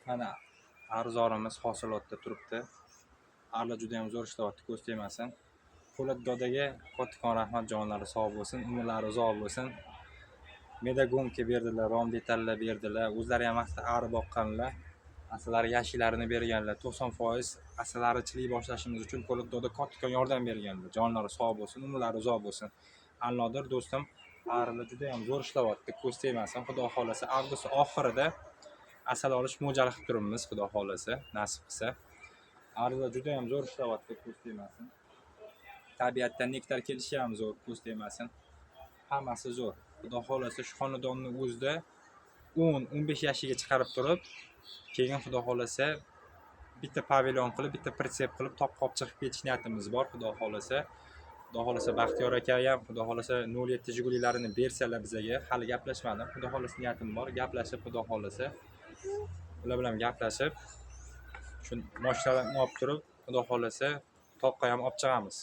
Mana arzorimiz hosilotda turibdi. Arla juda ham zo'r ishlayapti, ko'z tegmasin. Po'lat dodaga qattiqon rahmat, jonlari sog' bo'lsin, umrlari uzoq bo'lsin. Medagonka berdilar, rom detallar berdilar. O'zlari ham vaqtida ari boqqanlar. Asalari yashiklarini berganlar. 90% asalari chiliy boshlashimiz uchun po'lat doda qattiqon yordam berganlar. Jonlari sog' bo'lsin, umrlari uzoq bo'lsin. Allodir do'stim, arilar juda ham zo'r ishlayapti, ko'z tegmasin. Xudo xolasa avgust oxirida asal olish mo'ljal qilib turibmiz, xudo xolasa, nasib qilsa. Arilar juda ham zo'r ishlayapti, ko'z tegmasin. Tabiatdan nektar kelishi ham zo'r, ko'z tegmasin. Hammasi zo'r. Xudo xolasa shu xonadonni o'zida 10-15 yashiga chiqarib turib, keyin xudo xolasa bitta pavilyon qilib, bitta pritsep qilib, top-qop chiqib ketish niyatimiz bor, xudo xolasa. Xudo xolasa Baxtiyor aka ham xudo xolasa 07 Jigulilarini bersalar bizaga, hali gaplashmadim. Xudo xolasa niyatim bor, gaplashib xudo xolasa ular bilan gaplashib shu mashinalarni olib turib, xudo xolasa toqqa ham olib chiqamiz.